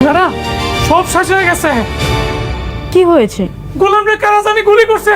দাদা সব শেষ হয়ে গেছে। কি হয়েছে? গোলাম রে কারা জানি গুলি করছে।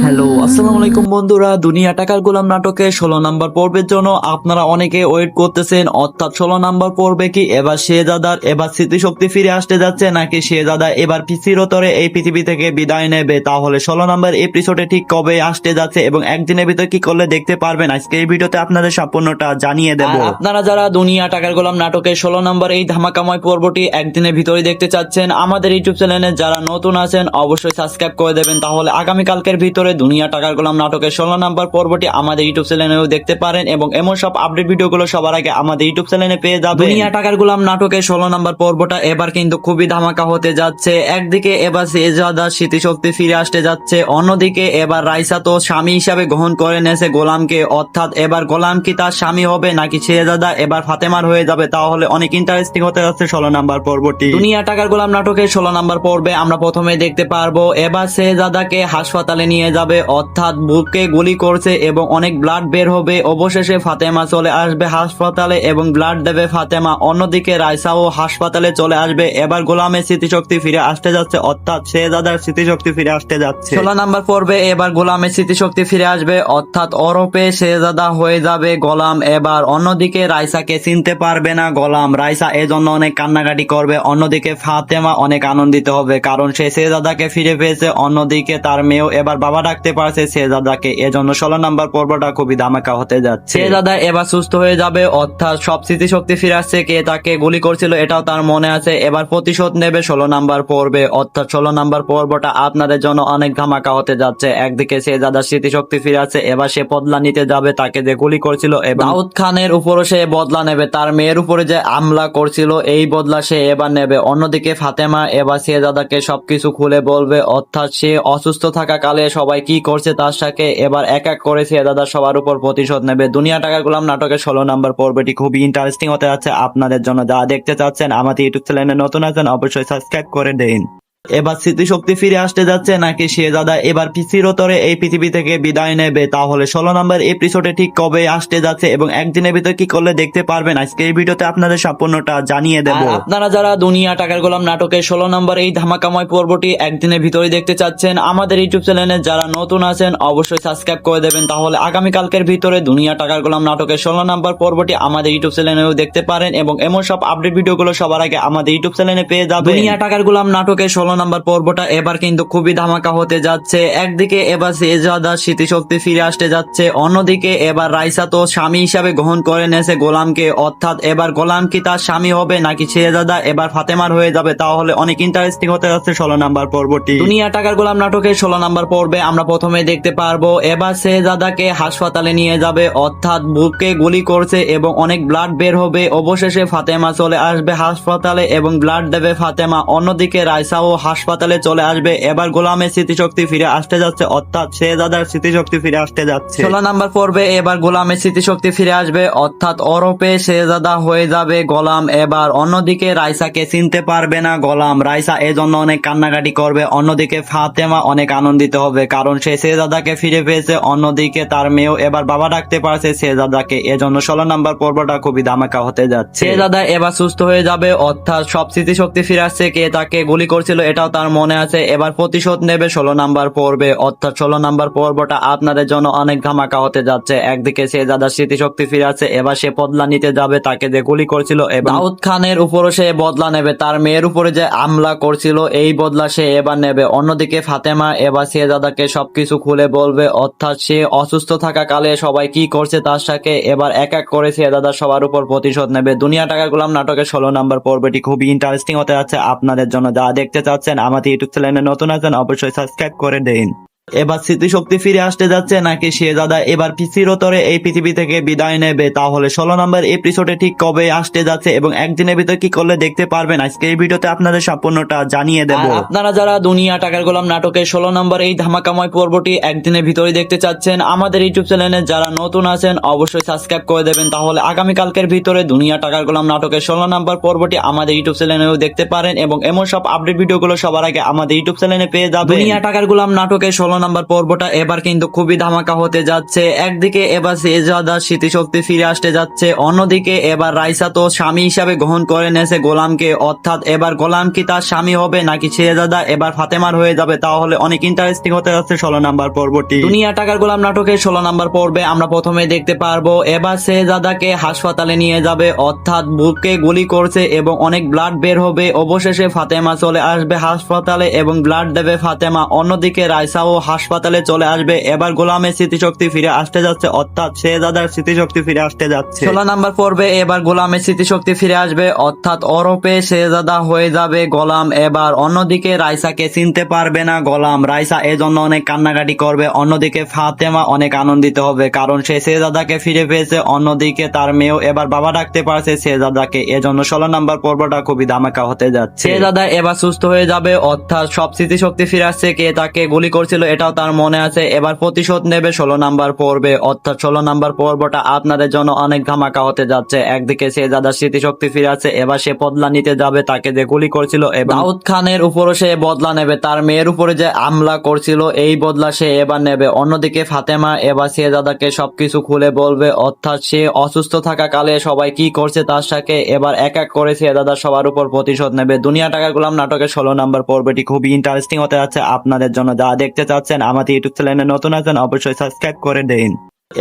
হ্যালো, আসসালামু আলাইকুম বন্ধুরা। দুনিয়া টাকার গোলাম নাটকের 16 নম্বর পর্বের জন্য আপনারা অনেকে ওয়েট করতেছেন। অর্থাৎ 16 নম্বর পর্বে কি এবার শেহজাদার এবার স্মৃতিশক্তি ফিরে আসতে যাচ্ছে, নাকি শেহজাদা এবার চিরতরে এই পৃথিবী থেকে বিদায় নেবে? তাহলে 16 নম্বর এপিসোডে ঠিক কবে আসতে যাচ্ছে এবং একদিনের ভিতর কি করলে দেখতে পারবেন, আজকে এই ভিডিওতে আপনাদের সম্পূর্ণটা জানিয়ে দেব। আপনারা যারা দুনিয়া টাকার গোলাম নাটকের 16 নম্বর এই ধামাকাময় পর্বটি একদিনের ভিতরে দেখতে চাচ্ছেন, আমাদের ইউটিউব চ্যানেলে যারা নতুন আছেন অবশ্যই সাবস্ক্রাইব করে দেবেন। তাহলে আগামীকালকের ভিতরে দুনিয়া টাকার গোলাম নাটকের 16 নম্বর পর্বটি আমাদের ইউটিউব চ্যানেলেও দেখতে পারেন এবং এমন সব আপডেট ভিডিওগুলো সবার আগে আমাদের ইউটিউব চ্যানেলে পেয়ে যাবেন। দুনিয়া টাকার গোলাম নাটকের 16 নম্বর পর্বটা এবার কিন্তু খুবই ধামাকা হতে যাচ্ছে। একদিকে এবার শেহজাদার স্মৃতিশক্তি ফিরে আসতে যাচ্ছে, অন্যদিকে এবার রাইসা তো স্বামী হিসাবে গ্রহণ করে নিয়েছে গোলামকে। অর্থাৎ এবার গোলাম কি তার স্বামী হবে, নাকি শেহজাদা এবার ফাতেমার হয়ে যাবে? তাহলে অনেক ইন্টারেস্টিং হতে যাচ্ছে 16 নম্বর পর্বটি। দুনিয়া টাকার গোলাম নাটকের 16 নম্বর পর্বে আমরা প্রথমে দেখতে পারবো এবার শেহজাদাকে হাসপাতালে নিয়ে যাবে, অর্থাৎ বুকে গুলি করছে এবং অনেক ব্লাড বের হবে। অবশেষে ফাতেমা চলে আসবে হাসপাতালে এবং ব্লাড দেবে ফাতেমা। অন্যদিকে রাইসাও হাসপাতালে চলে আসবে। এবার গোলামের স্মৃতিশক্তি ফিরে আসতে যাচ্ছে, অর্থাৎ শেহজাদার স্মৃতিশক্তি ফিরে আসতে যাচ্ছে। 16 নম্বর পর্বে এবার গোলামের স্মৃতিশক্তি ফিরে আসবে, অর্থাৎ ওরপে শেহজাদা হয়ে যাবে গোলাম। এবার অন্যদিকে রাইসাকে চিনতে পারবে না গোলাম, রাইসা এজন্য অনেক কান্নাকাটি করবে। অন্যদিকে ফাতেমা অনেক আনন্দিত হবে কারণ সে শেহজাদাকে ফিরে পেয়েছে। অন্যদিকে তার মেয়েও এবার বাবা ডাকতে পারছে শেহজাদাকে, এজন্য 16 নম্বর পর্বটা খুবই ধামাকা হতে যাচ্ছে। শেহজাদা এবার সুস্থ হয়ে যাবে, অর্থাৎ সব স্মৃতিশক্তি ফিরে আসছে। কে তাকে গুলি করছিল এটাও তার মনে আছে। এবার প্রতিশোধ নেবে 16 নম্বর পর্বে, অর্থাৎ 16 নম্বর পর্বটা আপনাদের জন্য অনেক ধামাকা হতে যাচ্ছে। একদিকে শেহজাদার স্মৃতিশক্তি ফিরে আসছে, এবার সে বদলা নিতে যাবে তাকে যে গুলি করছিল, এবং দাউদ খানের উপরও সে বদলা নেবে, তার মেয়ের উপরে যে হামলা করছিল এই বদলা সে এবার নেবে। অন্যদিকে ফাতেমা এবার শেহজাদাকে সবকিছু খুলে বলবে, অর্থাৎ সে অসুস্থ থাকা কালে সবাই কি করছে তার সাথে এবার এক এক করে শেহজাদা সবার উপর প্রতিশোধ নেবে। দুনিয়া টাকার গোলাম নাটকের 16 নম্বর পর্বটি খুবই ইন্টারেস্টিং হতে যাচ্ছে আপনাদের জন্য। যারা দেখতে চাচ্ছেন আমাদের ইউটিউব চ্যানেলে নতুন আছেন অবশ্যই সাবস্ক্রাইব করে দিন। এবার স্মৃতিশক্তি ফিরে আসতে যাচ্ছে, নাকি শেহজাদা এবার চিরতরে এই পৃথিবী থেকে বিদায় নেবে? তাহলে 16 নম্বর এপিসোডে ঠিক কবে আসতে যাচ্ছে এবং একদিনের ভিতর কি করলে দেখতে পারবেন, আজকে এই ভিডিওতে আপনাদের সম্পূর্ণটা জানিয়ে দেব। আপনারা যারা দুনিয়া টাকার গোলাম নাটকের 16 নম্বর এই ধামাকাময় পর্বটি একদিনের ভিতরে দেখতে চাচ্ছেন, আমাদের ইউটিউব চ্যানেলে যারা নতুন আছেন অবশ্যই সাবস্ক্রাইব করে দেবেন। তাহলে আগামীকালকের ভিতরে দুনিয়া টাকার গোলাম নাটকের 16 নম্বর পর্বটি আমাদের ইউটিউব চ্যানেলেও দেখতে পারেন এবং এমন সব আপডেট ভিডিওগুলো সবার আগে আমাদের ইউটিউব চ্যানেলে পেয়ে যাবেন। দুনিয়া টাকার গোলাম নাটকের 16 নম্বর পর্বটা এবার কিন্তু খুবই ধামাকা হতে যাচ্ছে। একদিকে এবার শেহজাদার স্মৃতিশক্তি ফিরে আসতে যাচ্ছে, অন্যদিকে এবার রাইসা তো স্বামী হিসাবে গ্রহণ করে নিয়েছে গোলামকে। অর্থাৎ এবার গোলাম কি তার স্বামী হবে, নাকি শেহজাদা এবার ফাতেমার হয়ে যাবে? তাহলে অনেক ইন্টারেস্টিং হতে যাচ্ছে 16 নম্বর পর্বটি। দুনিয়া টাকার গোলাম নাটকের 16 নম্বর পর্বে আমরা প্রথমে দেখতে পারবো এবার শেহজাদাকে হাসপাতালে নিয়ে যাবে, অর্থাৎ বুকে গুলি করছে এবং অনেক ব্লাড বের হবে। অবশেষে ফাতেমা চলে আসবে হাসপাতালে এবং ব্লাড দেবে ফাতেমা। অন্যদিকে রাইসাও হাসপাতালে চলে আসবে। এবার গোলামের স্মৃতিশক্তি ফিরে আসতে যাচ্ছে, অর্থাৎ শেহজাদার স্মৃতিশক্তি ফিরে আসতে যাচ্ছে। 16 নম্বর পর্বে এবার গোলামের স্মৃতিশক্তি ফিরে আসবে, অর্থাৎ ওরপে শেহজাদা হয়ে যাবে গোলাম। এবার অন্যদিকে রাইসাকে চিনতে পারবে না গোলাম, রাইসা এজন্য অনেক কান্নাকাটি করবে। অন্যদিকে ফাতেমা অনেক আনন্দিত হবে কারণ সে শেহজাদাকে ফিরে পেয়েছে। অন্যদিকে তার মেয়েও এবার বাবা ডাকতে পারছে শেহজাদাকে, এজন্য 16 নম্বর পর্বটা খুবই ধামাকা হতে যাচ্ছে। শেহজাদা এবার সুস্থ হয়ে যাবে, অর্থাৎ সব স্মৃতিশক্তি ফিরে আসছে। কে তাকে গুলি করছিল এটাও তার মনে আছে। এবার প্রতিশোধ নেবে 16 নম্বর পর্বে, অর্থাৎ 16 নম্বর পর্বটা আপনাদের জন্য অনেক ধামাকা হতে যাচ্ছে। একদিকে শেহজাদার স্মৃতিশক্তি ফিরে আছে, এবার সে বদলা নিতে যাবে তাকে যে গুলি করছিল, এবং দাউদ খানের উপরও সে বদলা নেবে, তার মেয়ের উপরে যে হামলা করছিল এই বদলা সে এবার নেবে। অন্যদিকে ফাতেমা এবার শেহজাদাকে সবকিছু খুলে বলবে, অর্থাৎ সে অসুস্থ থাকা কালে সবাই কি করছে তার সাথে এবার এক এক করে শেহজাদা সবার উপর প্রতিশোধ নেবে। দুনিয়া টাকার গোলাম নাটকের 16 নম্বর পর্বটি খুবই ইন্টারেস্টিং হতে যাচ্ছে আপনাদের জন্য। যারা দেখতে চাচ্ছেন আমাদের ইউটিউব চ্যানেলে নতুন আছেন অবশ্যই সাবস্ক্রাইব করে দিন। এবার স্মৃতিশক্তি ফিরে আসতে যাচ্ছে, নাকি শেহজাদা এবার চিরতরে এই পৃথিবী থেকে বিদায় নেবে? তাহলে 16 নম্বর এপিসোডে ঠিক কবে আসতে যাচ্ছে এবং একদিনের ভিতর কি করলে দেখতে পারবেন, আজকে এই ভিডিওতে আপনাদের সম্পূর্ণটা জানিয়ে দেব। আপনারা যারা দুনিয়া টাকার গোলাম নাটকের 16 নম্বর এই ধামাকাময় পর্বটি একদিনের ভিতরে দেখতে চাচ্ছেন, আমাদের ইউটিউব চ্যানেলে যারা নতুন আছেন অবশ্যই সাবস্ক্রাইব করে দেবেন। তাহলে আগামীকালকের ভিতরে দুনিয়া টাকার গোলাম নাটকের 16 নম্বর পর্বটি আমাদের ইউটিউব চ্যানেলেও দেখতে পারেন এবং এমন সব আপডেট ভিডিওগুলো সবার আগে আমাদের ইউটিউব চ্যানেলে পেয়ে যাবেন। দুনিয়া টাকার গোলাম নাটকের 16 নাম্বার পর্বটা এবার কিন্তু খুবই ধামাকা হতে যাচ্ছে। একদিকে এবার শেহজাদার স্মৃতিশক্তি ফিরে আসতে যাচ্ছে, অন্যদিকে এবার রাইসা তো স্বামী হিসাবে গ্রহণ করে নিয়েছে গোলামকে, অর্থাৎ এবার গোলাম কি তার স্বামী হবে নাকি শেহজাদা এবার ফাতেমার হয়ে যাবে, তাহলে অনেক ইন্টারেস্টিং হতে যাচ্ছে 16 নাম্বার পর্বটি। দুনিয়া টাকার গোলাম নাটকের 16 নাম্বার পর্বে আমরা প্রথমে দেখতে পারবো এবার শেহজাদাকে হাসপাতালে নিয়ে যাবে, অর্থাৎ বুকে গুলি করছে এবং অনেক ব্লাড বের হবে। অবশেষে ফাতেমা চলে আসবে হাসপাতালে এবং ব্লাড দেবে ফাতেমা। অন্যদিকে রাইসাও হাসপাতালে চলে আসবে। এবার গোলামের স্মৃতিশক্তি ফিরে আসতে যাচ্ছে, অর্থাৎ শেহজাদার স্মৃতিশক্তি ফিরে আসতে যাচ্ছে। 16 নাম্বার পর্বে এবার গোলামের স্মৃতিশক্তি ফিরে আসবে, অর্থাৎ ওরপে শেহজাদা হয়ে যাবে গোলাম। এবার অন্যদিকে রাইসাকে চিনতে পারবে না গোলাম, রাইসা এজন্য অনেক কান্নাকাটি করবে। অন্যদিকে ফাতেমা অনেক আনন্দিত হবে কারণ সে শেহজাদাকে ফিরে পেয়েছে। অন্যদিকে তার মেয়েও এবার বাবা ডাকতে পারছে শেহজাদাকে, এজন্য 16 নাম্বার পর্বটা খুবই ধামাকা হতে যাচ্ছে। শেহজাদা এবার সুস্থ হয়ে যাবে, অর্থাৎ সব স্মৃতিশক্তি ফিরে আসছে। কে তাকে গুলি করছিল এটাও তার মনে আছে। এবার প্রতিশোধ নেবে 16 নাম্বার পর্বে, অর্থাৎ 16 নাম্বার পর্বটা আপনাদের জন্য অনেক ধামাকা হতে যাচ্ছে। একদিকে শেহজাদার স্মৃতিশক্তি ফিরে আসছে, এবার সে বদলা নিতে যাবে তাকে যে গুলি করছিল, এবং দাউদ খানের উপরও সে বদলা নেবে, তার মেয়ের উপরে যে হামলা করছিল এই বদলা সে এবার নেবে। অন্যদিকে ফাতেমা এবার শেহজাদাকে সবকিছু খুলে বলবে, অর্থাৎ সে অসুস্থ থাকা কালে সবাই কি করছে তার সাথে এবার এক এক করে শেহজাদা সবার উপর প্রতিশোধ নেবে। দুনিয়া টাকার গোলাম নাটকের 16 নাম্বার পর্বটি খুবই ইন্টারেস্টিং হতে যাচ্ছে আপনাদের জন্য। যারা দেখতে চাচ্ছেন আমাদের ইউটিউব চ্যানেলে নতুন আছেন অবশ্যই সাবস্ক্রাইব করে দিন।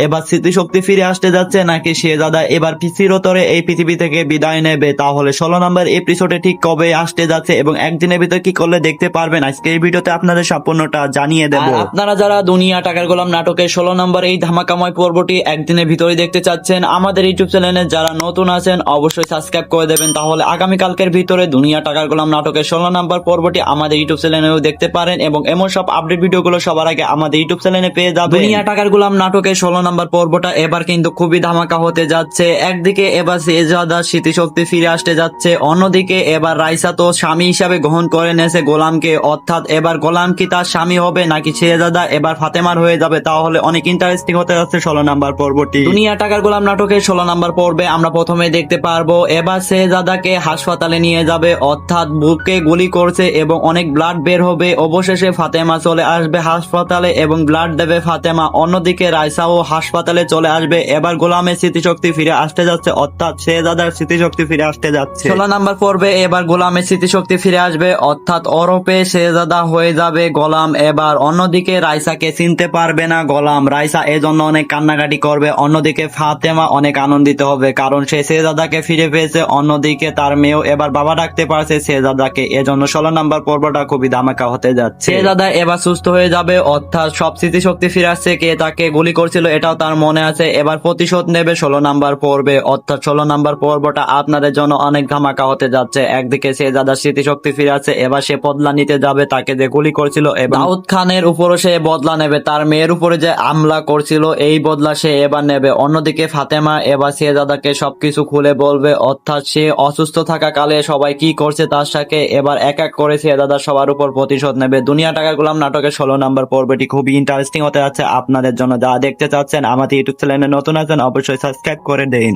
এবার স্মৃতিশক্তি ফিরে আসতে যাচ্ছে নাকি শেহজাদা এবার চিরতরে এই পৃথিবী থেকে বিদায় নেবে, তাহলে 16 নম্বর এপিসোডে ঠিক কবে আসতে যাচ্ছে এবং একদিনের ভিতরে কি করলে দেখতে পারবেন আজকে এই ভিডিওতে আপনাদের সম্পূর্ণটা জানিয়ে দেব। আপনারা যারা দুনিয়া টাকার গোলাম নাটকের 16 নম্বর এই ধামাকাময় পর্বটি একদিনের ভিতরে দেখতে চাচ্ছেন আমাদের ইউটিউব চ্যানেলে যারা নতুন আছেন অবশ্যই সাবস্ক্রাইব করে দেবেন, তাহলে আগামীকালকের ভিতরে দুনিয়া টাকার গোলাম নাটকের 16 নম্বর পর্বটি আমাদের ইউটিউব চ্যানেলেও দেখতে পারেন এবং এমন সব আপডেট ভিডিওগুলো সবার আগে আমাদের ইউটিউব চ্যানেলে পেয়ে যাবেন। দুনিয়া টাকার গোলাম নাটকের 16 নাম্বার পর্বটা এবার কিন্তু খুবই ধামাকা হতে যাচ্ছে। একদিকে এবার শেহজাদার স্মৃতিশক্তি ফিরে আসতে যাচ্ছে, অন্যদিকে এবার রাইসা তো স্বামী হিসাবে গ্রহণ করে নিয়েছে গোলামকে, অর্থাৎ এবার গোলাম কি তার স্বামী হবে নাকি শেহজাদা এবার ফাতেমার হয়ে যাবে, তাহলে অনেক ইন্টারেস্টিং হতে যাচ্ছে 16 নাম্বার পর্বটি। দুনিয়া টাকার গোলাম নাটকের 16 নাম্বার পর্বে আমরা প্রথমে দেখতে পারবো এবার শেহজাদাকে হাসপাতালে নিয়ে যাবে, অর্থাৎ বুকে গুলি করছে এবং অনেক ব্লাড বের হবে। অবশেষে ফাতেমা চলে আসবে হাসপাতালে এবং ব্লাড দেবে ফাতেমা। অন্যদিকে রাইসাও হাসপাতালে চলে আসবে। এবার গোলামের স্মৃতিশক্তি ফিরে আসতে যাচ্ছে, অর্থাৎ শেহজাদার স্মৃতিশক্তি ফিরে আসতে যাচ্ছে। 16 নাম্বার পর্বে এবার গোলামের স্মৃতিশক্তি ফিরে আসবে, অর্থাৎ ওরপে শেহজাদা হয়ে যাবে গোলাম। এবার অন্যদিকে রাইসাকে চিনতে পারবে না গোলাম, রাইসা এজন্য অনেক কান্নাকাটি করবে। অন্যদিকে ফাতেমা অনেক আনন্দিত হবে কারণ সে শেহজাদাকে ফিরে পেয়েছে। অন্যদিকে তার মেয়েও এবার বাবা ডাকতে পারছে শেহজাদাকে, এজন্য 16 নাম্বার পর্বটা খুবই ধামাকা হতে যাচ্ছে। শেহজাদা এবার সুস্থ হয়ে যাবে, অর্থাৎ সব স্মৃতিশক্তি ফিরে আসছে। কে তাকে গুলি করছিল এটাও তার মনে আছে। এবার প্রতিশোধ নেবে 16 নাম্বার পর্বে, অর্থাৎ 16 নাম্বার পর্বটা আপনাদের জন্য অনেক ধামাকা হতে যাচ্ছে। একদিকে শেহজাদার স্মৃতিশক্তি ফিরে আছে, এবার সে বদলা নিতে যাবে তাকে যে গুলি করছিল, এবং দাউদ খানের উপরও সে বদলা নেবে, তার মেয়ের উপরে যে হামলা করছিল এই বদলা সে এবার নেবে। অন্যদিকে ফাতেমা এবার শেহজাদাকে সবকিছু খুলে বলবে, অর্থাৎ সে অসুস্থ থাকা কালে সবাই কি করছে তার সাথে এবার এক এক করে শেহজাদা সবার উপর প্রতিশোধ নেবে। দুনিয়া টাকার গোলাম নাটকের 16 নাম্বার পর্বটি খুবই ইন্টারেস্টিং হতে যাচ্ছে আপনাদের জন্য। যারা দেখতে চাচ্ছেন আমাদের ইউটিউব চ্যানেলে নতুন আছেন অবশ্যই সাবস্ক্রাইব করে দিন।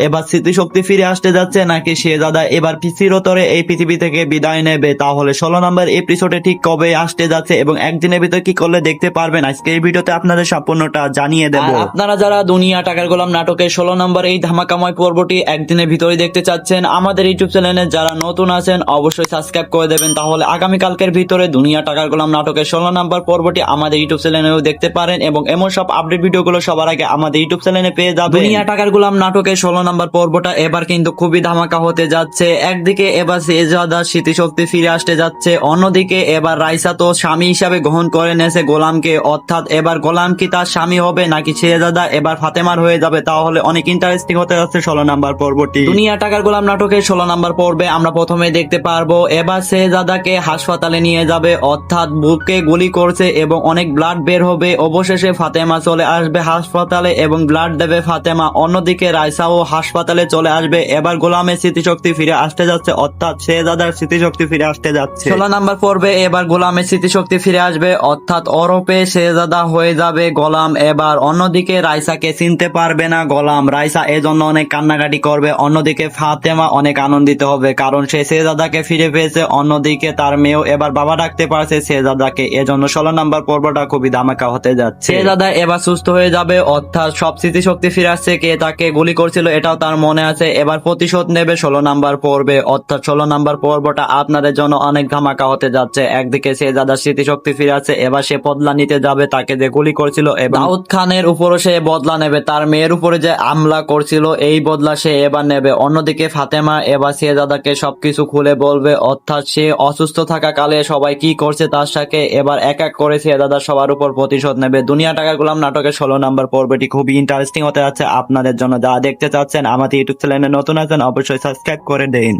এবার স্মৃতিশক্তি ফিরে আসতে যাচ্ছে নাকি শেহজাদা এবার চিরতরে এই পৃথিবী থেকে বিদায় নেবে, তাহলে 16 নম্বর এপিসোডে ঠিক কবে আসতে যাচ্ছে এবং একদিনের ভিতরে কি করলে দেখতে পারবেন আজকে এই ভিডিওতে আপনাদের সম্পূর্ণটা জানিয়ে দেব। আপনারা যারা দুনিয়া টাকার গোলাম নাটকের 16 নম্বর এই ধামাকাময় পর্বটি একদিনের ভিতরে দেখতে চাচ্ছেন আমাদের ইউটিউব চ্যানেলে যারা নতুন আছেন অবশ্যই সাবস্ক্রাইব করে দেবেন, তাহলে আগামীকালকের ভিতরে দুনিয়া টাকার গোলাম নাটকের 16 নম্বর পর্বটি আমাদের ইউটিউব চ্যানেলেও দেখতে পারেন এবং এমন সব আপডেট ভিডিওগুলো সবার আগে আমাদের ইউটিউব চ্যানেলে পেয়ে যাবেন। দুনিয়া টাকার গোলাম নাটকের 16 নাম্বার পর্বটা এবার কিন্তু খুবই ধামাকা হতে যাচ্ছে। একদিকে এবার শেহজাদার স্মৃতিশক্তি ফিরে আসতে যাচ্ছে, অন্যদিকে এবার রাইসা তো স্বামী হিসাবে গ্রহণ করে নিয়েছে গোলামকে, অর্থাৎ এবার গোলাম কি তার স্বামী হবে নাকি শেহজাদা এবার ফাতেমার হয়ে যাবে, তাহলে অনেক ইন্টারেস্টিং হতে যাচ্ছে 16 নাম্বার পর্বটি। দুনিয়া টাকার গোলাম নাটকের 16 নাম্বার পর্বে আমরা প্রথমে দেখতে পারবো এবার শেহজাদাকে হাসপাতালে নিয়ে যাবে, অর্থাৎ বুকে গুলি করছে এবং অনেক ব্লাড বের হবে। অবশেষে ফাতেমা চলে আসবে হাসপাতালে এবং ব্লাড দেবে ফাতেমা। অন্যদিকে রাইসাও হাসপাতালে চলে আসবে, এবার গোলামের স্মৃতিশক্তি ফিরে আসতে যাচ্ছে, অর্থাৎ শেহজাদার স্মৃতিশক্তি ফিরে আসতে যাচ্ছে। 16 নাম্বার পর্বে এবার গোলামের স্মৃতিশক্তি ফিরে আসবে, অর্থাৎ ওরফে শেহজাদা হয়ে যাবে গোলাম। এবার অন্যদিকে রাইসাকে চিনতে পারবে না গোলাম, রাইসা এজন্য অনেক কান্নাকাটি করবে। অন্যদিকে ফাতেমা অনেক আনন্দিত হবে, কারণ সে শেহজাদাকে ফিরে পেয়েছে। অন্যদিকে তার মেয়েও এবার বাবা ডাকতে পারছে শেহজাদাকে, এজন্য 16 নাম্বার পর্বটা খুবই ধামাকা হতে যাচ্ছে। শেহজাদা এবার সুস্থ হয়ে যাবে, অর্থাৎ সব স্মৃতিশক্তি ফিরে আসছে। কে তাকে গুলি করছিল এটাও তার মনে আছে, এবার প্রতিশোধ নেবে 16 নাম্বার পর্বে, অর্থাৎ 16 নাম্বার পর্বটা আপনাদের জন্য অনেক ধামাকা হতে যাচ্ছে। একদিকে শেহজাদার স্মৃতিশক্তি ফিরে আছে, এবার সে বদলা নিতে যাবে তাকে যে গুলি করছিল, এবং দাউদ খানের উপরও সে বদলা নেবে, তার মেয়ের উপরে যে হামলা করছিল এই বদলা সে এবার নেবে। অন্যদিকে ফাতেমা এবার শেহজাদাকে সবকিছু খুলে বলবে, অর্থাৎ সে অসুস্থ থাকা কালে সবাই কি করছে তার সাথে এবার এক এক করে শেহজাদা সবার উপর প্রতিশোধ নেবে। দুনিয়া টাকার গোলাম নাটকের 16 নাম্বার পর্বটি খুবই ইন্টারেস্টিং হতে যাচ্ছে আপনাদের জন্য। যারা দেখতে চাচ্ছেন আমাদের ইউটিউব চ্যানেলে নতুন আছেন অবশ্যই সাবস্ক্রাইব করে দিন।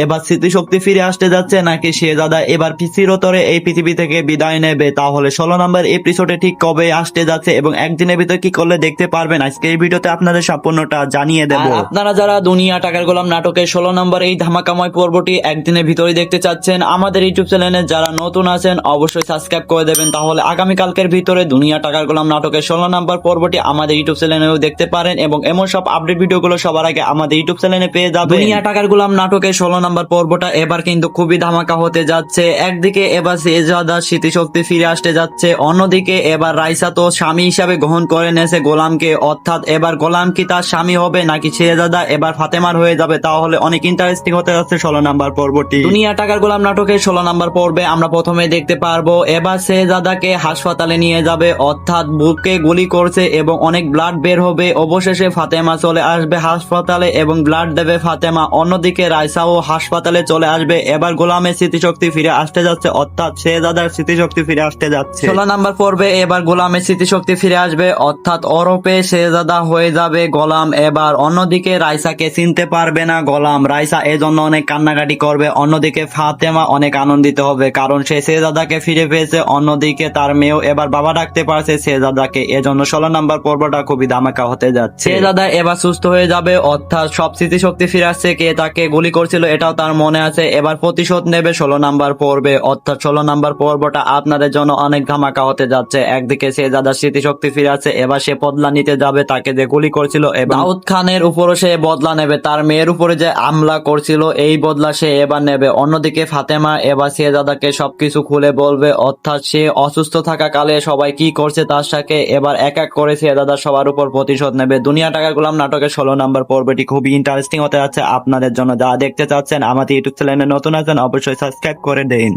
এবার স্মৃতিশক্তি ফিরে আসতে যাচ্ছে নাকি শেহজাদা এবার চিরতরে এই পৃথিবী থেকে বিদায় নেবে, তাহলে 16 নম্বর এপিসোডে ঠিক কবে আসতে যাচ্ছে এবং একদিনের ভিতর কি করলে দেখতে পারবেন আজকে এই ভিডিওতে আপনাদের সম্পূর্ণটা জানিয়ে দেব। আপনারা যারা দুনিয়া টাকার গোলাম নাটকের 16 নম্বর এই ধামাকাময় পর্বটি একদিনের ভিতরে দেখতে চাচ্ছেন আমাদের ইউটিউব চ্যানেলে যারা নতুন আছেন অবশ্যই সাবস্ক্রাইব করে দেবেন, তাহলে আগামীকালকের ভিতরে দুনিয়া টাকার গোলাম নাটকের 16 নম্বর পর্বটি আমাদের ইউটিউব চ্যানেলেও দেখতে পারেন এবং এমন সব আপডেট ভিডিওগুলো সবার আগে আমাদের ইউটিউব চ্যানেলে পেয়ে যাবেন। দুনিয়া টাকার গোলাম নাটকের 16 নাম্বার পর্বটা এবার কিন্তু খুবই ধামাকা হতে যাচ্ছে। একদিকে এবার শেহজাদার স্মৃতিশক্তি ফিরে আসতে যাচ্ছে, অন্যদিকে এবার রাইসা তো স্বামী হিসাবে গ্রহণ করে নিয়েছে গোলামকে, অর্থাৎ এবার গোলাম কি তার স্বামী হবে নাকি শেহজাদা এবার ফাতেমার হয়ে যাবে, তাহলে অনেক ইন্টারেস্টিং হতে যাচ্ছে 16 নাম্বার পর্বটি। দুনিয়া টাকার গোলাম নাটকের 16 নাম্বার পর্বে আমরা প্রথমে দেখতে পারবো এবার শেহজাদাকে হাসপাতালে নিয়ে যাবে, অর্থাৎ বুকে গুলি করছে এবং অনেক ব্লাড বের হবে। অবশেষে ফাতেমা চলে আসবে হাসপাতালে এবং ব্লাড দেবে ফাতেমা। অন্যদিকে রাইসাও হাসপাতালে চলে আসবে, এবার গোলামের স্মৃতিশক্তি ফিরে আসতে যাচ্ছে, অর্থাৎ শেহজাদার স্মৃতিশক্তি ফিরে আসতে যাচ্ছে। 16 নাম্বার পর্বে এবার গোলামের স্মৃতিশক্তি ফিরে আসবে, অর্থাৎ ওরফে শেহজাদা হয়ে যাবে গোলাম। এবার অন্যদিকে রাইসাকে চিনতে পারবে না গোলাম, রাইসা এজন্য অনেক কান্নাকাটি করবে। অন্যদিকে ফাতেমা অনেক আনন্দিত হবে, কারণ সে শেহজাদাকে ফিরে পেয়েছে। অন্যদিকে তার মেয়েও এবার বাবা ডাকতে পারছে শেহজাদাকে, এজন্য 16 নাম্বার পর্বটা খুবই ধামাকা হতে যাচ্ছে। শেহজাদা এবার সুস্থ হয়ে যাবে, অর্থাৎ সব স্মৃতিশক্তি ফিরে আসছে। কে তাকে গুলি করছিল এটাও তার মনে আছে, এবার প্রতিশোধ নেবে 16 নাম্বার পর্বে, অর্থাৎ 16 নাম্বার পর্বটা আপনাদের জন্য অনেক ধামাকা হতে যাচ্ছে। একদিকে শেহজাদার স্মৃতিশক্তি ফিরে আছে, এবার সে বদলা নিতে যাবে তাকে যে গুলি করছিল, এবং দাউদ খানের উপরও সে বদলা নেবে, তার মেয়ের উপরে যে হামলা করছিল এই বদলা সে এবার নেবে। অন্যদিকে ফাতেমা এবার শেহজাদাকে সবকিছু খুলে বলবে, অর্থাৎ সে অসুস্থ থাকা কালে সবাই কি করছে তার সাথে এবার এক এক করে শেহজাদা সবার উপর প্রতিশোধ নেবে। দুনিয়া টাকার গোলাম নাটকের 16 নাম্বার পর্বটি খুবই ইন্টারেস্টিং হতে যাচ্ছে আপনাদের জন্য। যারা দেখতে চাচ্ছেন আমাদের ইউটিউব চ্যানেলে নতুন আছেন অবশ্যই সাবস্ক্রাইব করে দিন।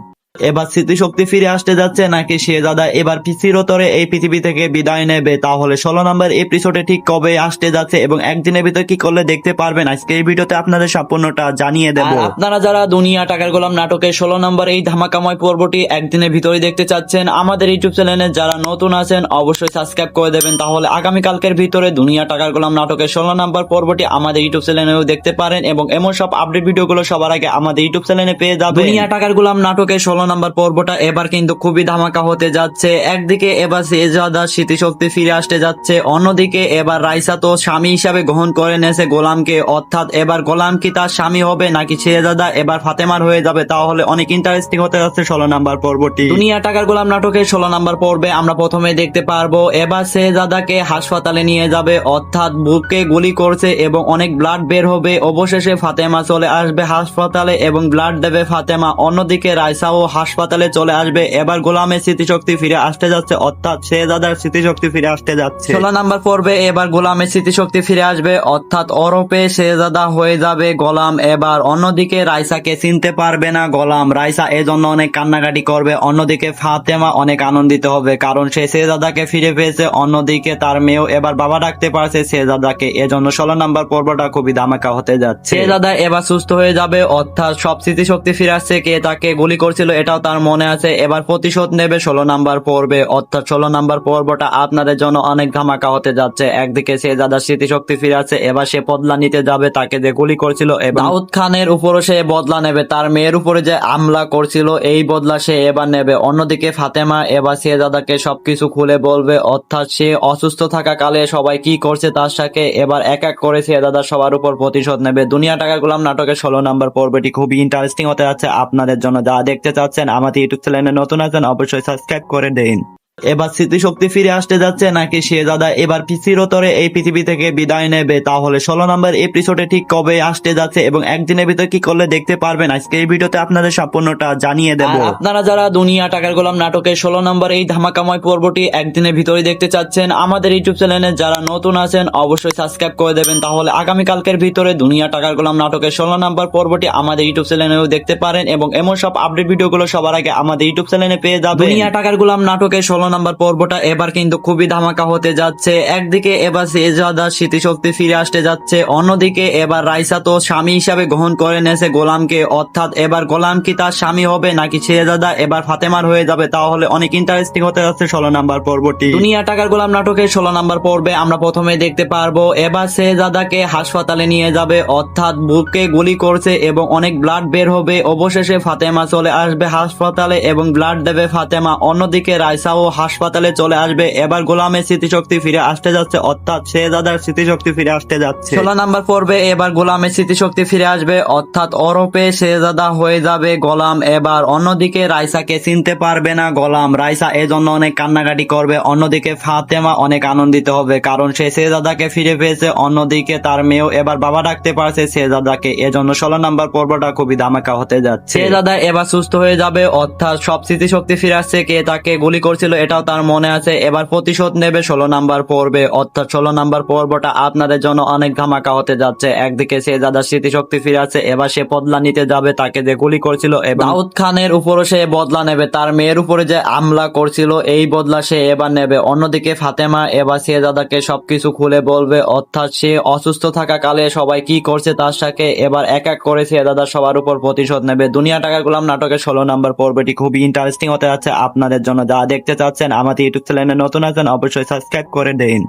এবার স্মৃতিশক্তি ফিরে আসতে যাচ্ছে নাকি শেহজাদা এবার চিরতরে এই পৃথিবী থেকে বিদায় নেবে, তাহলে 16 নম্বর এপিসোডে ঠিক কবে আসতে যাচ্ছে এবং একদিনের ভিতর কি করলে দেখতে পারবেন আজকে এই ভিডিওতে আপনাদের সম্পূর্ণটা জানিয়ে দেব। আপনারা যারা দুনিয়া টাকার গোলাম নাটকের 16 নম্বর এই ধামাকাময় পর্বটি একদিনের ভিতরে দেখতে চাচ্ছেন আমাদের ইউটিউব চ্যানেলে যারা নতুন আছেন অবশ্যই সাবস্ক্রাইব করে দেবেন, তাহলে আগামীকালকের ভিতরে দুনিয়া টাকার গোলাম নাটকের 16 নম্বর পর্বটি আমাদের ইউটিউব চ্যানেলেও দেখতে পারেন এবং এমন সব আপডেট ভিডিওগুলো সবার আগে আমাদের ইউটিউব চ্যানেলে পেয়ে যাবেন। দুনিয়া টাকার গোলাম নাটকের 16 নাম্বার পর্বটা এবার কিন্তু খুবই ধামাকা হতে যাচ্ছে। একদিকে এবার শেহজাদার স্মৃতিশক্তি ফিরে আসতে যাচ্ছে, অন্যদিকে এবার রাইসা তো স্বামী হিসাবে গ্রহণ করে নিয়েছে গোলামকে, অর্থাৎ এবার গোলাম কি তার স্বামী হবে নাকি শেহজাদা এবার ফাতেমার হয়ে যাবে, তাহলে অনেক ইন্টারেস্টিং হতে যাচ্ছে 16 নাম্বার পর্বটি। দুনিয়া টাকার গোলাম নাটকের 16 নাম্বার পর্বে আমরা প্রথমে দেখতে পারবো এবার শেহজাদাকে হাসপাতালে নিয়ে যাবে, অর্থাৎ বুকে গুলি করছে এবং অনেক ব্লাড বের হবে। অবশেষে ফাতেমা চলে আসবে হাসপাতালে এবং ব্লাড দেবে ফাতেমা। অন্যদিকে রাইসাও হাসপাতালে চলে আসবে, এবার গোলামের স্মৃতিশক্তি ফিরে আসতে যাচ্ছে, অর্থাৎ শেহজাদার স্মৃতিশক্তি ফিরে আসতে যাচ্ছে। 16 নাম্বার পর্বে এবার গোলামের স্মৃতিশক্তি ফিরে আসবে, অর্থাৎ ওরফে শেহজাদা হয়ে যাবে গোলাম। এবার অন্যদিকে রাইসাকে চিনতে পারবে না গোলাম, রাইসা এজন্য অনেক কান্নাকাটি করবে। অন্যদিকে ফাতেমা অনেক আনন্দিত হবে, কারণ সে শেহজাদাকে ফিরে পেয়েছে। অন্যদিকে তার মেয়েও এবার বাবা ডাকতে পারছে শেহজাদাকে, এজন্য 16 নাম্বার পর্বটা খুবই ধামাকা হতে যাচ্ছে। শেহজাদা এবার সুস্থ হয়ে যাবে, অর্থাৎ সব স্মৃতিশক্তি ফিরে আসছে। কে তাকে গুলি করছিল এটাও তার মনে আছে। এবার প্রতিশোধ নেবে 16 নাম্বার পর্বে, অর্থাৎ 16 নাম্বার পর্বটা আপনাদের জন্য অনেক ধামাকা হতে যাচ্ছে। একদিকে শেহজাদার স্মৃতিশক্তি ফিরে আছে, এবার সে বদলা নিতে যাবে তাকে যে গুলি করছিল, এবং দাউদ খানের উপরও সে বদলা নেবে, তার মেয়ের উপরে যে হামলা করছিল এই বদলা সে এবার নেবে। অন্যদিকে ফাতেমা এবার শেহজাদাকে সবকিছু খুলে বলবে, অর্থাৎ সে অসুস্থ থাকা কালে সবাই কি করছে তার সাথে এবার এক এক করে শেহজাদা সবার উপর প্রতিশোধ নেবে। দুনিয়া টাকার গোলাম নাটকের 16 নাম্বার পর্বটি খুবই ইন্টারেস্টিং হতে যাচ্ছে আপনাদের জন্য। যারা দেখতে চাচ্ছেন আমাদের ইউটিউব চ্যানেলে নতুন আছেন অবশ্যই সাবস্ক্রাইব করে দিন। এবার স্মৃতিশক্তি ফিরে আসতে যাচ্ছে নাকি শেহজাদা এবার চিরতরে এই পৃথিবী থেকে বিদায় নেবে, তাহলে 16 নম্বর এপিসোডে ঠিক কবে আসতে যাচ্ছে এবং একদিনের ভিতর কি করলে দেখতে পারবেন আজকে এই ভিডিওতে আপনাদের সম্পূর্ণটা জানিয়ে দেব। আপনারা যারা দুনিয়া টাকার গোলাম নাটকের 16 নম্বর এই ধামাকাময় পর্বটি একদিনের ভিতরে দেখতে চাচ্ছেন আমাদের ইউটিউব চ্যানেলে যারা নতুন আছেন অবশ্যই সাবস্ক্রাইব করে দেবেন, তাহলে আগামীকালকের ভিতরে দুনিয়া টাকার গোলাম নাটকের 16 নম্বর পর্বটি আমাদের ইউটিউব চ্যানেলেও দেখতে পারেন এবং এমন সব আপডেট ভিডিওগুলো সবার আগে আমাদের ইউটিউব চ্যানেলে পেয়ে যাবেন। দুনিয়া টাকার গোলাম নাটকের 16 নাম্বার পর্বটা এবার কিন্তু খুবই ধামাকা হতে যাচ্ছে। একদিকে এবার শেহজাদার স্মৃতিশক্তি ফিরে আসতে যাচ্ছে, অন্যদিকে এবার রাইসা তো স্বামী হিসাবে গ্রহণ করে নেছে গোলামকে, অর্থাৎ এবার গোলাম কি তার স্বামী হবে নাকি শেহজাদা এবার ফাতেমার হয়ে যাবে, তাহলে অনেক ইন্টারেস্টিং হতে যাচ্ছে 16 নাম্বার পর্বটি। দুনিয়া টাকার গোলাম নাটকের 16 নাম্বার পর্বে আমরা প্রথমে দেখতে পারবো এবার শেহজাদাকে হাসপাতালে নিয়ে যাবে, অর্থাৎ বুকে গুলি করছে এবং অনেক ব্লাড বের হবে। অবশেষে ফাতেমা চলে আসবে হাসপাতালে এবং ব্লাড দেবে ফাতেমা। অন্যদিকে রাইসাও হাসপাতালে চলে আসবে। এবার গোলামের স্মৃতিশক্তি ফিরে আসতে যাচ্ছে, অর্থাৎ শেহজাদার স্মৃতিশক্তি ফিরে আসতে যাচ্ছে। 16 নাম্বার পর্বে এবার গোলামের স্মৃতিশক্তি ফিরে আসবে, অর্থাৎ ওরফে শেহজাদা হয়ে যাবে গোলাম। এবার অন্যদিকে রাইসাকে চিনতে পারবে না গোলাম, রাইসা এজন্য অনেক কান্নাকাটি করবে। অন্যদিকে ফাতেমা অনেক আনন্দিত হবে কারণ সে শেহজাদাকে ফিরে পেয়েছে। অন্যদিকে তার মেয়েও এবার বাবা ডাকতে পারছে শেহজাদাকে, এজন্য 16 নাম্বার পর্বটা খুবই ধামাকা হতে যাচ্ছে। শেহজাদা এবার সুস্থ হয়ে যাবে, অর্থাৎ সব স্মৃতিশক্তি ফিরে আসছে। কে তাকে গুলি করছিল এটাও তার মনে আছে। এবার প্রতিশোধ নেবে 16 নাম্বার পর্বে, অর্থাৎ 16 নাম্বার পর্বটা আপনাদের জন্য অনেক ধামাকা হতে যাচ্ছে। একদিকে শেহজাদার স্মৃতিশক্তি ফিরে আছে, এবার সে বদলা নিতে যাবে তাকে যে গুলি করছিল, এবং দাউদ খানের উপরও সে বদলা নেবে, তার মেয়ের উপরে যে হামলা করছিল এই বদলা সে এবার নেবে। অন্যদিকে ফাতেমা এবার শেহজাদাকে সবকিছু খুলে বলবে, অর্থাৎ সে অসুস্থ থাকা কালে সবাই কি করছে তার সাথে এবার এক এক করে শেহজাদা সবার উপর প্রতিশোধ নেবে। দুনিয়া টাকার গোলাম নাটকের 16 নাম্বার পর্বটি খুবই ইন্টারেস্টিং হতে যাচ্ছে আপনাদের জন্য। যারা দেখতে চাচ্ছেন আমাদের ইউটিউব চ্যানেলে নতুন আছেন অবশ্যই সাবস্ক্রাইব করে দিন।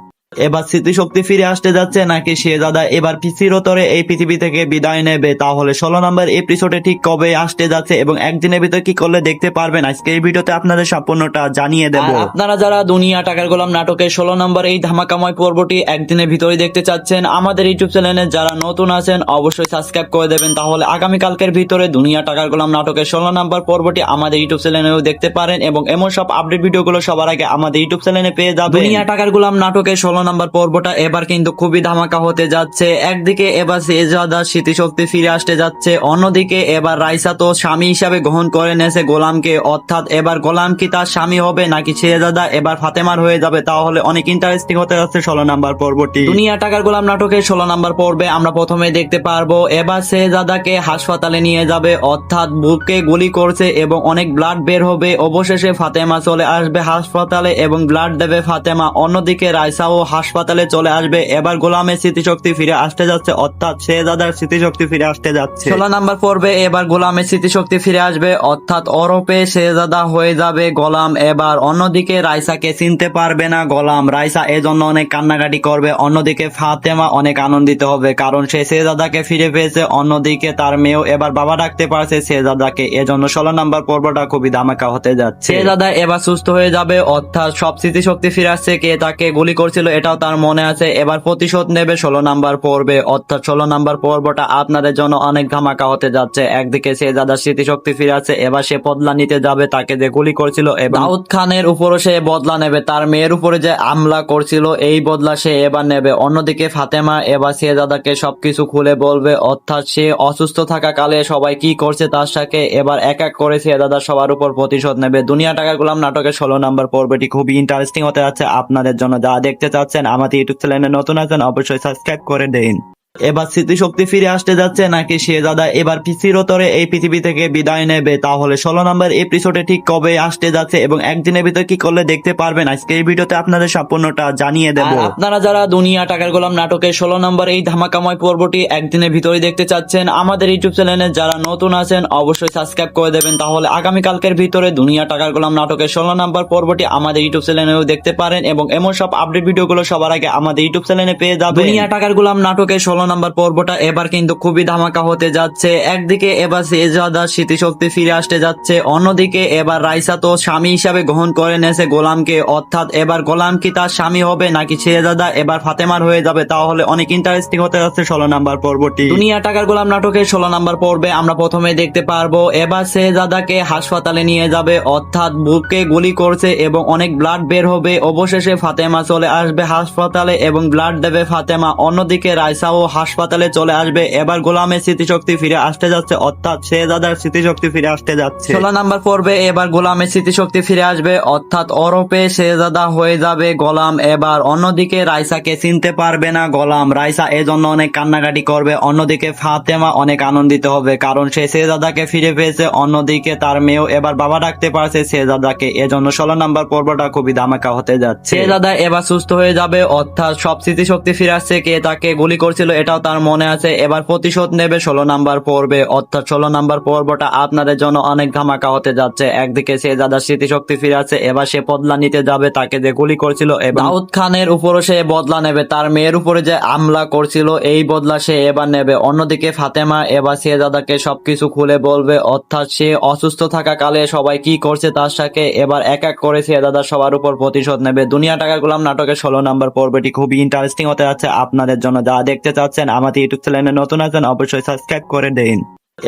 এবার স্মৃতিশক্তি ফিরে আসতে যাচ্ছে নাকি শেহজাদা এবার চিরতরে এই পৃথিবী থেকে বিদায় নেবে, তাহলে 16 নম্বর এপিসোডে ঠিক কবে আসতে যাচ্ছে এবং একদিনের ভিতর কি করলে দেখতে পারবেন আজকে এই ভিডিওতে আপনাদের সম্পূর্ণটা জানিয়ে দেব। আপনারা যারা দুনিয়া টাকার গোলাম নাটকের 16 নম্বর এই ধামাকাময় পর্বটি একদিনের ভিতরে দেখতে চাচ্ছেন আমাদের ইউটিউব চ্যানেলে যারা নতুন আছেন অবশ্যই সাবস্ক্রাইব করে দেবেন, তাহলে আগামীকালকের ভিতরে দুনিয়া টাকার গোলাম নাটকের 16 নম্বর পর্বটি আমাদের ইউটিউব চ্যানেলেও দেখতে পারেন এবং এমন সব আপডেট ভিডিওগুলো সবার আগে আমাদের ইউটিউব চ্যানেলে পেয়ে যাবেন। দুনিয়া টাকার গোলাম নাটকের 16 নাম্বার পর্বটা এবার কিন্তু খুবই ধামাকা হতে যাচ্ছে। একদিকে এবার শেহজাদার স্মৃতিশক্তি ফিরে আসতে যাচ্ছে, অন্যদিকে এবার রাইসা তো স্বামী হিসাবে গ্রহণ করে নেছে গোলামকে, অর্থাৎ এবার গোলাম কি তার স্বামী হবে নাকি শেহজাদা এবার ফাতেমার হয়ে যাবে, তাহলে অনেক ইন্টারেস্টিং হতে যাচ্ছে 16 নাম্বার পর্বটি। দুনিয়া টাকার গোলাম নাটকের 16 নাম্বার পর্বে আমরা প্রথমে দেখতে পারবো এবার শেহজাদাকে হাসপাতালে নিয়ে যাবে, অর্থাৎ বুকে গুলি করছে এবং অনেক ব্লাড বের হবে। অবশেষে ফাতেমা চলে আসবে হাসপাতালে এবং ব্লাড দেবে ফাতেমা। অন্যদিকে রাইসাও হাসপাতালে চলে আসবে। এবার গোলামের স্মৃতিশক্তি ফিরে আসতে যাচ্ছে, অর্থাৎ শেহজাদার স্মৃতিশক্তি ফিরে আসতে যাচ্ছে। 16 নাম্বার পর্বে এবার গোলামের স্মৃতিশক্তি ফিরে আসবে, অর্থাৎ ওরফে শেহজাদা হয়ে যাবে গোলাম। এবার অন্যদিকে রাইসাকে চিনতে পারবে না গোলাম, রাইসা এজন্য অনেক কান্নাকাটি করবে। অন্যদিকে ফাতেমা অনেক আনন্দিত হবে কারণ সে শেহজাদাকে ফিরে পেয়েছে। অন্যদিকে তার মেয়েও এবার বাবা ডাকতে পারছে শেহজাদাকে, এজন্য 16 নাম্বার পর্বটা খুবই ধামাকা হতে যাচ্ছে। শেহজাদা এবার সুস্থ হয়ে যাবে, অর্থাৎ সব স্মৃতিশক্তি ফিরে আসছে। কে তাকে গুলি করছিল এটাও তার মনে আছে। এবার প্রতিশোধ নেবে 16 নাম্বার পর্বে, অর্থাৎ 16 নাম্বার পর্বটা আপনাদের জন্য অনেক ধামাকা হতে যাচ্ছে। একদিকে শেহজাদার স্মৃতিশক্তি ফিরে আছে, এবার সে বদলা নিতে যাবে তাকে যে গুলি করছিল, এবং দাউদ খানের উপরও সে বদলা নেবে, তার মেয়ের উপরে যে হামলা করছিল এই বদলা সে এবার নেবে। অন্যদিকে ফাতেমা এবার শেহজাদাকে সবকিছু খুলে বলবে, অর্থাৎ সে অসুস্থ থাকা কালে সবাই কি করছে তার সাথে এবার এক এক করে শেহজাদা সবার উপর প্রতিশোধ নেবে। দুনিয়া টাকার গোলাম নাটকের 16 নাম্বার পর্বটি খুবই ইন্টারেস্টিং হতে যাচ্ছে আপনাদের জন্য। যারা দেখতে চাচ্ছেন আমাদের ইউটিউব চ্যানেলে নতুন আছেন অবশ্যই সাবস্ক্রাইব করে দিন। এবার স্মৃতিশক্তি ফিরে আসতে যাচ্ছে নাকি শেহজাদা এবার চিরতরে এই পৃথিবী থেকে বিদায় নেবে, তাহলে 16 নম্বর এপিসোডে ঠিক কবে আসতে যাচ্ছে এবং একদিনের ভিতর কি করলে দেখতে পারবেন আজকে এই ভিডিওতে আপনাদের সম্পূর্ণটা জানিয়ে দেব। আর আপনারা যারা দুনিয়া টাকার গোলাম নাটকের 16 নম্বর এই ধামাকাময় পর্বটি একদিনের ভিতরে দেখতে চাচ্ছেন, আমাদের ইউটিউব চ্যানেলে যারা নতুন আছেন অবশ্যই সাবস্ক্রাইব করে দেবেন, তাহলে আগামীকালকের ভিতরে দুনিয়া টাকার গোলাম নাটকের 16 নম্বর পর্বটি আমাদের ইউটিউব চ্যানেলেও দেখতে পারেন এবং এমন সব আপডেট ভিডিওগুলো সবার আগে আমাদের ইউটিউব চ্যানেলে পেয়ে যাবেন। দুনিয়া টাকার গোলাম নাটকের 16 নম্বর পর্বটা এবার কিন্তু খুবই ধামাকা হতে যাচ্ছে। একদিকে এবার শেহজাদার স্মৃতিশক্তি ফিরে আসতে যাচ্ছে, অন্যদিকে এবার রাইসা তো স্বামী হিসাবে গ্রহণ করে নিয়েছে গোলামকে, অর্থাৎ এবার গোলাম কি তার স্বামী হবে নাকি শেহজাদা এবার ফাতেমার হয়ে যাবে, তাহলে অনেক ইন্টারেস্টিং হতে যাচ্ছে 16 নম্বর পর্বটি। দুনিয়া টাকার গোলাম নাটকের 16 নম্বর পর্বে আমরা প্রথমে দেখতে পারবো এবার শেহজাদাকে হাসপাতালে নিয়ে যাবে, অর্থাৎ বুকে গুলি করছে এবং অনেক ব্লাড বের হবে। অবশেষে ফাতেমা চলে আসবে হাসপাতালে এবং ব্লাড দেবে ফাতেমা। অন্যদিকে রাইসাও হাসপাতালে চলে আসবে। এবার গোলামের স্মৃতিশক্তি ফিরে আসতে যাচ্ছে, অর্থাৎ শেহজাদার স্মৃতিশক্তি ফিরে আসতে যাচ্ছে। 16 নম্বর পর্বে এবার গোলামের স্মৃতিশক্তি ফিরে আসবে, অর্থাৎ ওরপে শেহজাদা হয়ে যাবে গোলাম। এবার অন্যদিকে রাইসাকে চিনতে পারবে না গোলাম, রাইসা এজন্য অনেক কান্নাকাটি করবে। অন্যদিকে ফাতেমা অনেক আনন্দিত হবে কারণ সে শেহজাদাকে ফিরে পেয়েছে। অন্যদিকে তার মেয়েও এবার বাবা ডাকতে পারছে শেহজাদাকে, এজন্য 16 নম্বর পর্বটা খুবই ধামাকা হতে যাচ্ছে। শেহজাদা এবার সুস্থ হয়ে যাবে, অর্থাৎ সব স্মৃতিশক্তি ফিরে আসছে। কে তাকে গুলি করছিল এটাও তার মনে আছে। এবার প্রতিশোধ নেবে 16 নম্বর পর্বে, অর্থাৎ 16 নম্বর পর্বটা আপনাদের জন্য অনেক ধামাকা হতে যাচ্ছে। একদিকে শেহজাদার স্মৃতিশক্তি ফিরে আছে, এবার সে বদলা নিতে যাবে তাকে যে গুলি করছিল, এবং দাউদ খানের উপরও সে বদলা নেবে, তার মেয়ের উপরে যে হামলা করছিল এই বদলা সে এবার নেবে। অন্যদিকে ফাতেমা এবার শেহজাদাকে সবকিছু খুলে বলবে, অর্থাৎ সে অসুস্থ থাকা কালে সবাই কি করছে তার সাথে এবার এক এক করে শেহজাদা সবার উপর প্রতিশোধ নেবে। দুনিয়া টাকার গোলাম নাটকের 16 নম্বর পর্বটি খুবই ইন্টারেস্টিং হতে যাচ্ছে আপনাদের জন্য। যারা দেখতে চাচ্ছেন আমাদের ইউটিউব চ্যানেলে নতুন আছেন অবশ্যই সাবস্ক্রাইব করে দিন।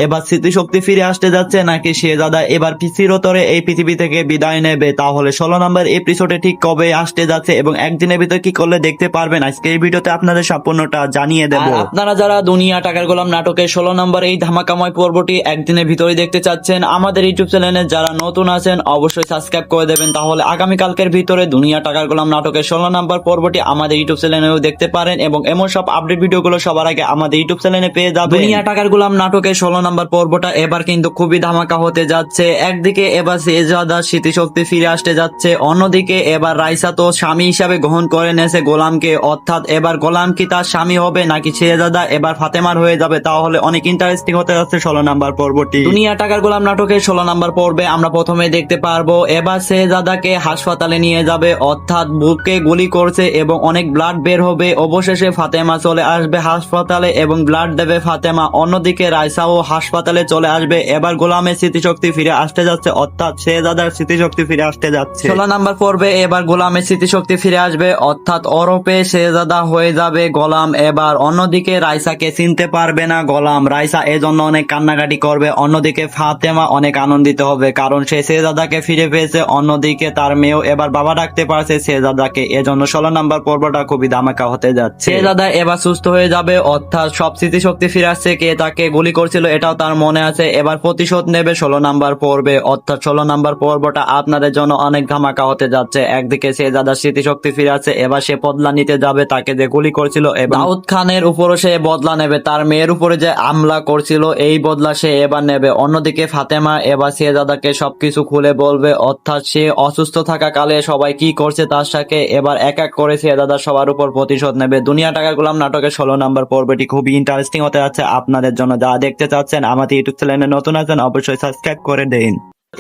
এবার স্মৃতিশক্তি ফিরে আসতে যাচ্ছে নাকি শেহজাদা এবার চিরতরে এই পৃথিবী থেকে বিদায় নেবে, তাহলে 16 নম্বর এপিসোডে ঠিক কবে আসতে যাচ্ছে এবং একদিনের ভিতর কি করলে দেখতে পারবেন আজকে এই ভিডিওতে আপনাদের সম্পূর্ণটা জানিয়ে দেব। আপনারা যারা দুনিয়া টাকার গোলাম নাটকের 16 নম্বর এই ধামাকাময় পর্বটি একদিনের ভিতরে দেখতে চাচ্ছেন, আমাদের ইউটিউব চ্যানেলে যারা নতুন আছেন অবশ্যই সাবস্ক্রাইব করে দেবেন, তাহলে আগামীকালকের ভিতরে দুনিয়া টাকার গোলাম নাটকের 16 নম্বর পর্বটি আমাদের ইউটিউব চ্যানেলেও দেখতে পারেন এবং এমন সব আপডেট ভিডিওগুলো সবার আগে আমাদের ইউটিউব চ্যানেলে পেয়ে যাবেন। দুনিয়া টাকার গোলাম নাটকের 16 নম্বর পর্বটা এবার কিন্তু খুবই ধামাকা হতে যাচ্ছে। একদিকে এবার শেহজাদার স্মৃতিশক্তি ফিরে আসতে যাচ্ছে, অন্যদিকে এবার রাইসা তো স্বামী হিসাবে গ্রহণ করে নিয়েছে গোলামকে, অর্থাৎ এবার গোলাম কি তার স্বামী হবে নাকি শেহজাদা এবার ফাতেমার হয়ে যাবে, তাহলে অনেক ইন্টারেস্টিং হতে যাচ্ছে 16 নম্বর পর্বটি। দুনিয়া টাকার গোলাম নাটকের 16 নম্বর পর্বে আমরা প্রথমে দেখতে পারবো এবার শেহজাদাকে হাসপাতালে নিয়ে যাবে, অর্থাৎ বুকে গুলি করছে এবং অনেক ব্লাড বের হবে। অবশেষে ফাতেমা চলে আসবে হাসপাতালে এবং ব্লাড দেবে ফাতেমা। অন্যদিকে রাইসাও হাসপাতালে চলে আসবে। এবার গোলামের স্মৃতিশক্তি ফিরে আসতে যাচ্ছে, অর্থাৎ শেহজাদার স্মৃতিশক্তি ফিরে আসতে যাচ্ছে। 16 নম্বর পর্বে এবার গোলামের স্মৃতিশক্তি ফিরে আসবে, অর্থাৎ ওরপে শেহজাদা হয়ে যাবে গোলাম। এবার অন্যদিকে রাইসাকে চিনতে পারবে না গোলাম, রাইসা এজন্য অনেক কান্নাকাটি করবে। অন্যদিকে ফাতেমা অনেক আনন্দিত হবে কারণ সে শেহজাদাকে ফিরে পেয়েছে। অন্যদিকে তার মেয়েও এবার বাবা ডাকতে পারছে শেহজাদাকে, এজন্য 16 নম্বর পর্বটা খুবই ধামাকা হতে যাচ্ছে। শেহজাদা এবার সুস্থ হয়ে যাবে, অর্থাৎ সব স্মৃতিশক্তি ফিরে আসছে। কে তাকে গুলি করছিল এটাও তার মনে আছে। এবার প্রতিশোধ নেবে 16 নম্বর পর্বে, অর্থাৎ 16 নম্বর পর্বটা আপনাদের জন্য অনেক ধামাকা হতে যাচ্ছে। একদিকে শেহজাদার স্মৃতিশক্তি ফিরে আছে, এবার সে বদলা নিতে যাবে তাকে যে গুলি করছিল, এবং দাউদ খানের উপরও সে বদলা নেবে, তার মেয়ের উপরে যে হামলা করছিল এই বদলা সে এবার নেবে। অন্যদিকে ফাতেমা এবার শেহজাদাকে সবকিছু খুলে বলবে, অর্থাৎ সে অসুস্থ থাকা কালে সবাই কি করছে তার সাথে এবার এক এক করে শেহজাদা সবার উপর প্রতিশোধ নেবে। দুনিয়া টাকার গোলাম নাটকের 16 নম্বর পর্বটি খুবই ইন্টারেস্টিং হতে যাচ্ছে আপনাদের জন্য। যারা দেখতে চাচ্ছেন আমাদের ইউটিউব চ্যানেলে নতুন আছেন অবশ্যই সাবস্ক্রাইব করে দিন।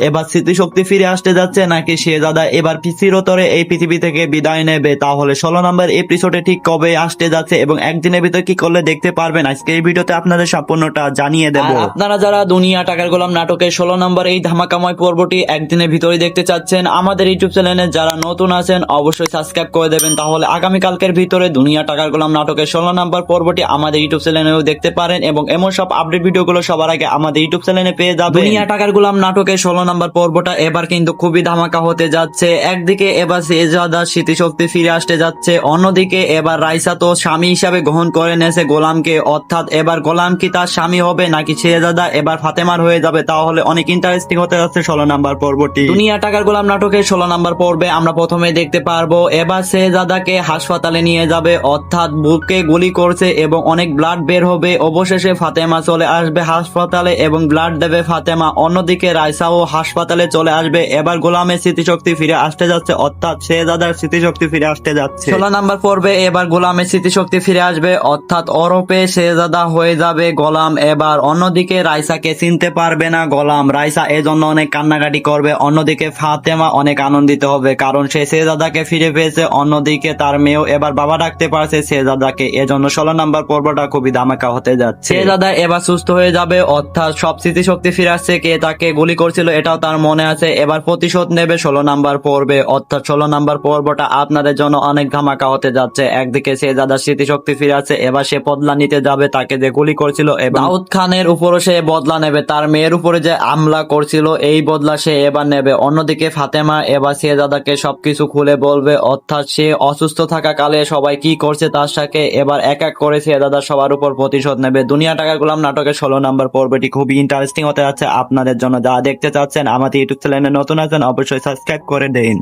এবার স্মৃতিশক্তি ফিরে আসতে যাচ্ছে নাকি শেহজাদা এবার চিরতরে এই পৃথিবী থেকে বিদায় নেবে, তাহলে 16 নম্বর এপিসোডে ঠিক কবে আসতে যাচ্ছে এবং একদিনের ভিতর কি করলে দেখতে পারবেন আজকে এই ভিডিওতে আপনাদের সম্পূর্ণটা জানিয়ে দেব। আপনারা যারা দুনিয়া টাকার গোলাম নাটকের 16 নম্বর এই ধামাকাময় পর্বটি একদিনের ভিতরে দেখতে চাচ্ছেন, আমাদের ইউটিউব চ্যানেলে যারা নতুন আছেন অবশ্যই সাবস্ক্রাইব করে দেবেন, তাহলে আগামীকালকের ভিতরে দুনিয়া টাকার গোলাম নাটকের 16 নম্বর পর্বটি আমাদের ইউটিউব চ্যানেলেও দেখতে পারেন এবং এমন সব আপডেট ভিডিওগুলো সবার আগে আমাদের ইউটিউব চ্যানেলে পেয়ে যাবেন। দুনিয়া টাকার গোলাম নাটকের 16 16 নম্বর পর্বটা এবার কিন্তু খুবই ধামাকা হতে যাচ্ছে। একদিকে এবার শেহজাদার স্মৃতিশক্তি ফিরে আসতে যাচ্ছে, অন্যদিকে এবার রাইসা তো স্বামী হিসাবে গ্রহণ করে নেছে গোলামকে, অর্থাৎ এবার গোলাম কি তার স্বামী হবে নাকি শেহজাদা এবার ফাতেমার হয়ে যাবে, তাহলে অনেক ইন্টারেস্টিং হতে যাচ্ছে 16 নম্বর পর্বটি। দুনিয়া টাকার গোলাম নাটকের 16 নম্বর পর্বে আমরা প্রথমে দেখতে পারবো এবার শেহজাদাকে হাসপাতালে নিয়ে যাবে, অর্থাৎ বুকে গুলি করছে এবং অনেক ব্লাড বের হবে। অবশেষে ফাতেমা চলে আসবে হাসপাতালে এবং ব্লাড দেবে ফাতেমা। অন্যদিকে রাইসাও হাসপাতালে চলে আসবে। এবার গোলামের স্মৃতিশক্তি ফিরে আসতে যাচ্ছে, অর্থাৎ শেহজাদার স্মৃতিশক্তি ফিরে আসতে যাচ্ছে। 16 নম্বর পর্বে এবার গোলামের স্মৃতিশক্তি ফিরে আসবে, অর্থাৎ ওরপে শেহজাদা হয়ে যাবে গোলাম। এবার অন্যদিকে রাইসাকে চিনতে পারবে না গোলাম, রাইসা এজন্য অনেক কান্নাকাটি করবে। অন্যদিকে ফাতেমা অনেক আনন্দিত হবে কারণ সে শেহজাদাকে ফিরে পেয়েছে। অন্যদিকে তার মেয়েও এবার বাবা ডাকতে পারছে শেহজাদাকে, এজন্য 16 নম্বর পর্বটা খুবই ধামাকা হতে যাচ্ছে। শেহজাদা এবার সুস্থ হয়ে যাবে, অর্থাৎ সব স্মৃতিশক্তি ফিরে আসছে। কে তাকে গুলি করছিল এটাও তার মনে আছে। এবার প্রতিশোধ নেবে 16 নম্বর পর্বে, অর্থাৎ 16 নম্বর পর্বটা আপনাদের জন্য অনেক ধামাকা হতে যাচ্ছে। একদিকে শেহজাদার স্মৃতিশক্তি ফিরে আসছে, এবার সে বদলা নিতে যাবে তাকে যে গুলি করছিল, এবং দাউদ খানের উপরও সে বদলা নেবে, তার মেয়ের উপরে যে হামলা করছিল এই বদলা সে এবার নেবে। অন্যদিকে ফাতেমা এবার শেহজাদাকে সবকিছু খুলে বলবে, অর্থাৎ সে অসুস্থ থাকা কালে সবাই কি করছে তার সাথে এবার এক এক করে শেহজাদা সবার উপর প্রতিশোধ নেবে। দুনিয়া টাকার গোলাম নাটকের 16 নম্বর পর্বটি খুবই ইন্টারেস্টিং হতে যাচ্ছে আপনাদের জন্য। যারা দেখতে চাচ্ছেন আমাদের ইউটিউব চ্যানেলে নতুন আছেন অবশ্যই সাবস্ক্রাইব করে দিন।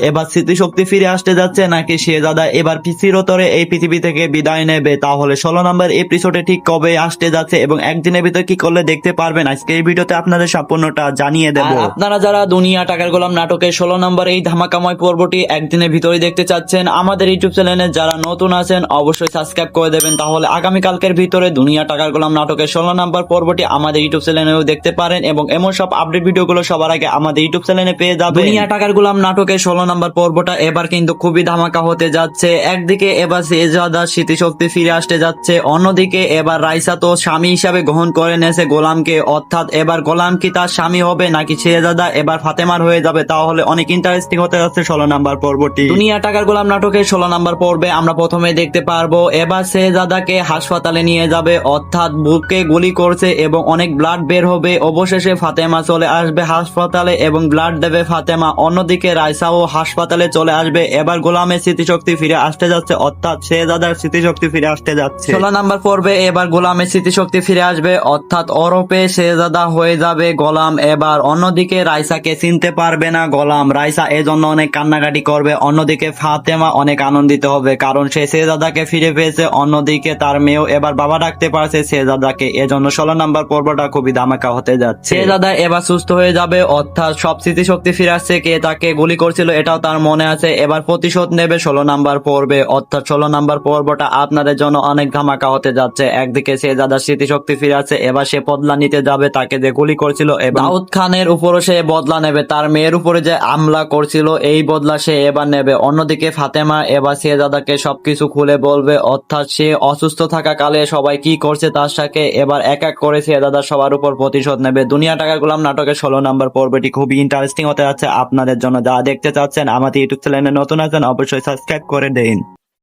এবার স্মৃতিশক্তি ফিরে আসতে যাচ্ছে নাকি শেহজাদা এবার চিরতরে এই পৃথিবী থেকে বিদায় নেবে, তাহলে 16 নম্বর এপিসোডে ঠিক কবে আসতে যাচ্ছে এবং একদিনের ভিতরে কি করলে দেখতে পারবেন আজকে এই ভিডিওতে আপনাদের সম্পূর্ণটা জানিয়ে দেব। আপনারা যারা দুনিয়া টাকার গোলাম নাটকের 16 নম্বর এই ধামাকাময় পর্বটি একদিনের ভিতরে দেখতে চাচ্ছেন আমাদের ইউটিউব চ্যানেলে যারা নতুন আছেন অবশ্যই সাবস্ক্রাইব করে দেবেন, তাহলে আগামীকালকের ভিতরে দুনিয়া টাকার গোলাম নাটকের 16 নম্বর পর্বটি আমাদের ইউটিউব চ্যানেলেও দেখতে পারেন এবং এমন সব আপডেট ভিডিওগুলো সবার আগে আমাদের ইউটিউব চ্যানেলে পেয়ে যাবেন। দুনিয়া টাকার গোলাম নাটকের 16 নম্বর পর্বটা এবার কিন্তু খুবই ধামাকা হতে যাচ্ছে। একদিকে এবার শেহজাদার স্মৃতিশক্তি ফিরে আসতে যাচ্ছে, অন্যদিকে এবার রাইসা তো স্বামী হিসাবে গ্রহণ করে নেছে গোলামকে, অর্থাৎ এবার গোলাম কি তার স্বামী হবে নাকি শেহজাদা এবার ফাতেমার হয়ে যাবে, তাহলে অনেক ইন্টারেস্টিং হতে যাচ্ছে 16 নম্বর পর্বটি। দুনিয়া টাকার গোলাম নাটকের 16 নম্বর পর্বে আমরা প্রথমে দেখতে পারবো এবার শেহজাদাকে হাসপাতালে নিয়ে যাবে, অর্থাৎ বুকে গুলি করছে এবং অনেক ব্লাড বের হবে। অবশেষে ফাতেমা চলে আসবে হাসপাতালে এবং ব্লাড দেবে ফাতেমা। অন্যদিকে রাইসাও হাসপাতালে চলে আসবে। এবার গোলামের স্মৃতিশক্তি ফিরে আসতে যাচ্ছে, অর্থাৎ শেহজাদার স্মৃতিশক্তি ফিরে আসতে যাচ্ছে। 16 নম্বর পর্বে এবার গোলামের স্মৃতিশক্তি ফিরে আসবে, অর্থাৎ ওরপে শেহজাদা হয়ে যাবে গোলাম। এবার অন্যদিকে রাইসাকে চিনতে পারবে না গোলাম, রাইসা এজন্য অনেক কান্নাকাটি করবে। অন্যদিকে ফাতেমা অনেক আনন্দিত হবে কারণ সে শেহজাদাকে ফিরে পেয়েছে। অন্যদিকে তার মেয়েও এবার বাবা ডাকতে পারছে শেহজাদাকে, এজন্য 16 নম্বর পর্বটা খুবই ধামাকা হতে যাচ্ছে। শেহজাদা এবার সুস্থ হয়ে যাবে, অর্থাৎ সব স্মৃতিশক্তি ফিরে আসছে। কে তাকে গুলি করছিল এটাও তার মনে আছে। এবার প্রতিশোধ নেবে 16 নম্বর পর্বে, অর্থাৎ 16 নম্বর পর্বটা আপনাদের জন্য অনেক ধামাকা হতে যাচ্ছে। একদিকে শেহজাদার স্মৃতিশক্তি ফিরে আছে, এবার সে বদলা নিতে যাবে তাকে যে গুলি করছিল, এবং দাউদ খানের উপরও সে বদলা নেবে, তার মেয়ের উপরে যে হামলা করছিল এই বদলা সে এবার নেবে। অন্যদিকে ফাতেমা এবার শেহজাদাকে সবকিছু খুলে বলবে, অর্থাৎ সে অসুস্থ থাকা কালে সবাই কি করছে তার সাথে এবার এক এক করে শেহজাদা সবার উপর প্রতিশোধ নেবে। দুনিয়া টাকার গোলাম নাটকের 16 নম্বর পর্বটি খুবই ইন্টারেস্টিং হতে যাচ্ছে আপনাদের জন্য। যারা দেখতে চাচ্ছেন আমাদের ইউটিউব চ্যানেলে নতুন আছেন অবশ্যই সাবস্ক্রাইব করে দিন।